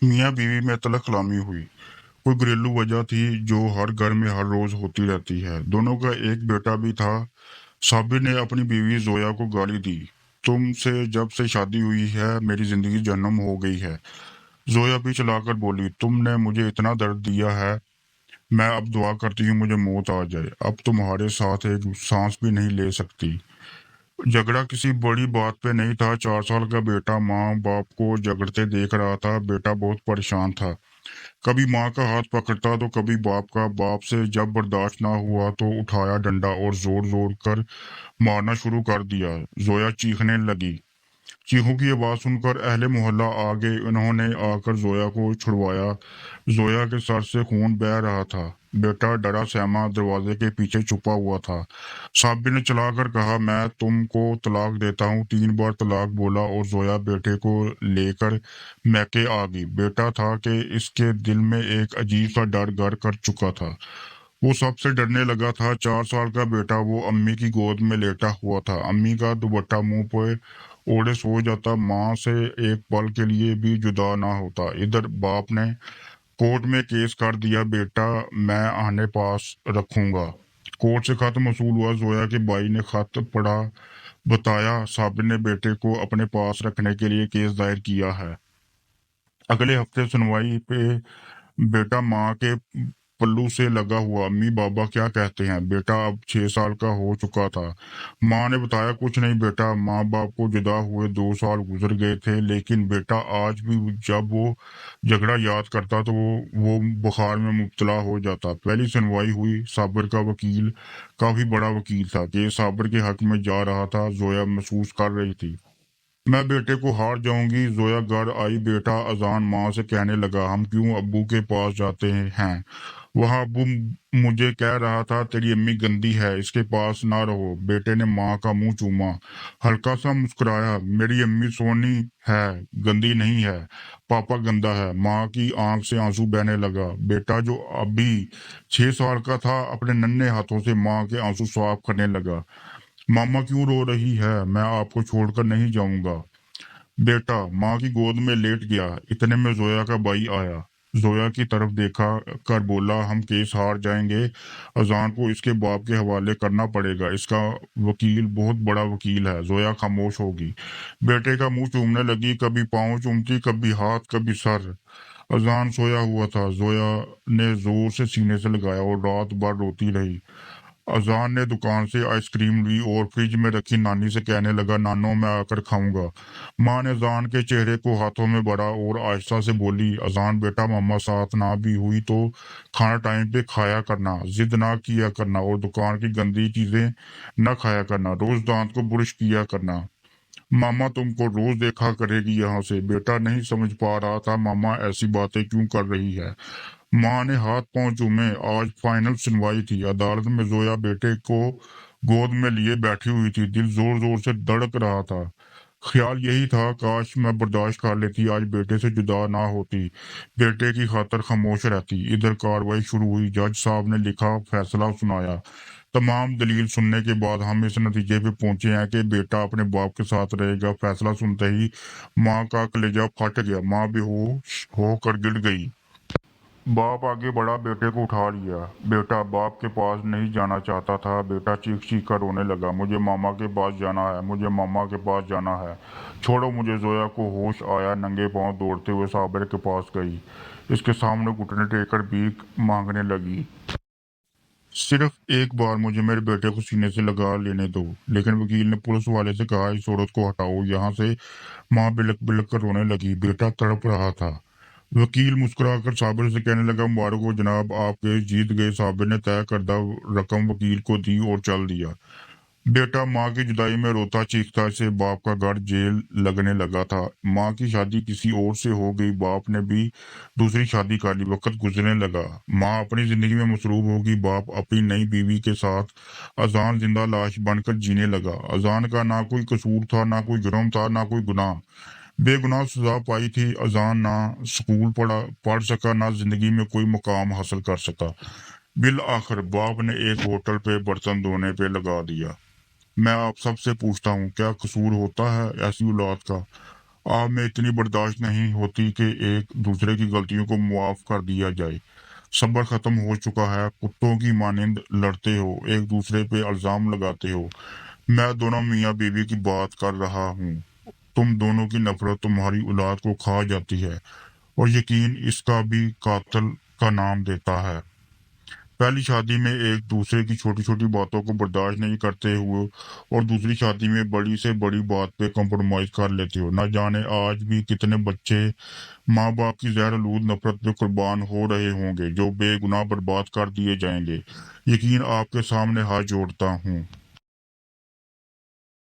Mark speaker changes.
Speaker 1: मियाँ बीवी में तलख कलामी हुई। कोई घरेलू वजह थी जो हर घर में हर रोज होती रहती है। दोनों का एक बेटा भी था। साबिर ने अपनी बीवी जोया को गाली दी। तुमसे जब से शादी हुई है मेरी जिंदगी जन्म हो गई है। जोया भी चलाकर बोली, तुमने मुझे इतना दर्द दिया है, मैं अब दुआ करती हूँ मुझे मौत आ जाए, अब तुम्हारे साथ एक सांस भी नहीं ले सकती। झगड़ा किसी बड़ी बात पे नहीं था। 4 साल का बेटा माँ बाप को झगड़ते देख रहा था। बेटा बहुत परेशान था। कभी माँ का हाथ पकड़ता तो कभी बाप का। बाप से जब बर्दाश्त ना हुआ तो उठाया डंडा और जोर जोर कर मारना शुरू कर दिया। जोया चीखने लगी। चीखों की आवाज सुनकर अहले मोहल्ला आ गए। उन्होंने आकर जोया को छुड़वाया। जोया के सर से खून बह रहा था। बेटा डरा सहमा दरवाजे के पीछे छुपा हुआ था। साबिर ने चलाकर कहा, मैं तुमको तलाक देता हूँ। 3 बार तलाक बोला और जोया बेटे को लेकर मैके आ गई। बेटा था कि इसके दिल में एक अजीब सा डर घर कर चुका था। वो सबसे डरने लगा था। 4 साल का बेटा वो अम्मी की गोद में लेटा हुआ था। अम्मी का दुपट्टा मुंह पे ओढ़े सो जाता। माँ से एक पल के लिए भी जुदा ना होता। इधर बाप ने कोर्ट में केस कर दिया। बेटा मैं आने पास रखूंगा। कोर्ट से खत मसूल हुआ। जोया के भाई ने खत पढ़ा। बताया साबिर ने बेटे को अपने पास रखने के लिए केस दायर किया है। अगले हफ्ते सुनवाई पे बेटा माँ के पल्लू से लगा हुआ। अम्मी बाबा क्या कहते हैं? बेटा अब 6 साल का हो चुका था। माँ ने बताया, कुछ नहीं बेटा, माँ बाप को जुदा हुए 2 साल गुजर गए थे, लेकिन बेटा आज भी जब वो झगड़ा याद करता तो वो बुखार में मुब्तला हो जाता। पहली सुनवाई हुई। साबिर का वकील काफी बड़ा वकील था कि साबिर के हक में जा रहा था। जोया महसूस कर रही थी, मैं बेटे को हार जाऊंगी। जोया घर आई। बेटा अजान माँ से कहने लगा, हम क्यों अब्बू के पास जाते हैं? वहाँ अब्बू मुझे कह रहा था तेरी अम्मी गंदी है, इसके पास ना रहो। बेटे ने माँ का मुंह चूमा, हल्का सा मुस्कुराया। मेरी अम्मी सोनी है, गंदी नहीं है। पापा गंदा है। माँ की आंख से आंसू बहने लगा। बेटा जो अभी 6 साल का था अपने नन्हे हाथों से माँ के आंसू साफ करने लगा। मामा क्यों रो रही है? मैं आपको छोड़कर नहीं जाऊंगा। बेटा माँ की गोद में लेट गया। इतने में जोया का भाई आया। जोया की तरफ देखा कर बोला, हम केस हार जाएंगे। अजान को इसके बाप के हवाले करना पड़ेगा। इसका वकील बहुत बड़ा वकील है। जोया खामोश होगी। बेटे का मुंह चूमने लगी। कभी पाँव चूमती, कभी हाथ, कभी सर। अजान सोया हुआ था। जोया ने जोर से सीने से लगाया और रात भर रोती रही। अजान ने दुकान से आइसक्रीम ली और फ्रिज में रखी। नानी से कहने लगा, नानो मैं आकर खाऊंगा। माँ ने अजान के चेहरे को हाथों में भरा और आहिस्ता से बोली, अजान बेटा, मम्मा साथ ना भी हुई तो खाना टाइम पे खाया करना, जिद ना किया करना और दुकान की गंदी चीजें ना खाया करना, रोज दांत को ब्रश किया करना। मामा तुमको रोज देखा करेगी यहाँ से। बेटा नहीं समझ पा रहा था मामा ऐसी बातें क्यों कर रही है। माँ ने हाथ पांव चूमे। आज फाइनल सुनवाई थी। अदालत में जोया बेटे को गोद में लिए बैठी हुई थी। दिल जोर जोर से धड़क रहा था। ख्याल यही था, काश मैं बर्दाश्त कर लेती, आज बेटे से जुदा ना होती, बेटे की खातर खामोश रहती। इधर कार्रवाई शुरू हुई। जज साहब ने लिखा, फैसला सुनाया। तमाम दलील सुनने के बाद हम इस नतीजे पे पहुंचे हैं कि बेटा अपने बाप के साथ रहेगा। फैसला सुनते ही माँ का कलेजा फट गया। माँ बेहोश होकर गिर गई। बाप आगे बढ़ा, बेटे को उठा लिया। बेटा बाप के पास नहीं जाना चाहता था। बेटा चीख चीख कर रोने लगा, मुझे मामा के पास जाना है, मुझे मामा के पास जाना है, छोड़ो मुझे। जोया को होश आया। नंगे पांव दौड़ते हुए साबिर के पास गई। इसके सामने घुटने टेककर भीख मांगने लगी। सिर्फ एक बार मुझे मेरे बेटे को सीने से लगा लेने दो। लेकिन वकील ने पुलिस वाले से कहा, इस औरत को हटाओ यहाँ से। माँ बिलक बिलक कर रोने लगी। बेटा तड़प रहा था। वकील मुस्कुराकर साबिर से कहने लगा, मुबारक हो जनाब, आप केस जीत गए। साबिर ने तय करदा रकम वकील को दी और चल दिया। बेटा माँ की जुदाई में रोता चीखता। से बाप का घर जेल लगने लगा था। माँ की शादी किसी और से हो गई। बाप ने भी दूसरी शादी कर ली। वक्त गुजरने लगा। माँ अपनी जिंदगी में मसरूफ होगी। बाप अपनी नई बीवी के साथ। अजान जिंदा लाश बनकर जीने लगा। अजान का ना कोई कसूर था, ना कोई जुर्म था, ना कोई गुनाह। बेगुनाह सजा पाई थी। अजान ना स्कूल पढ़ सका, ना जिंदगी में कोई मुकाम हासिल कर सका। बिल आखिर बाप ने एक होटल पे बर्तन धोने पे लगा दिया। मैं आप सबसे पूछता हूँ, क्या कसूर होता है ऐसी औलाद का? आप में इतनी बर्दाश्त नहीं होती कि एक दूसरे की गलतियों को मुआफ कर दिया जाए। सब्र खत्म हो चुका है, कुत्तों की मानिंद लड़ते हो, एक दूसरे पे इल्जाम लगाते हो। मैं दोनों मियाँ बीवी की बात कर रहा हूँ। तुम दोनों की नफरत तुम्हारी औलाद को खा जाती है और यकीन इसका भी कातिल का नाम देता है। पहली शादी में एक दूसरे की छोटी छोटी बातों को बर्दाश्त नहीं करते हुए और दूसरी शादी में बड़ी से बड़ी बात पे कॉम्प्रोमाइज कर लेते हो। न जाने आज भी कितने बच्चे माँ बाप की जहरलूद नफरत पे कुर्बान हो रहे होंगे जो बेगुनाह बर्बाद कर दिए जाएंगे। यकीन आपके सामने हाथ जोड़ता हूँ।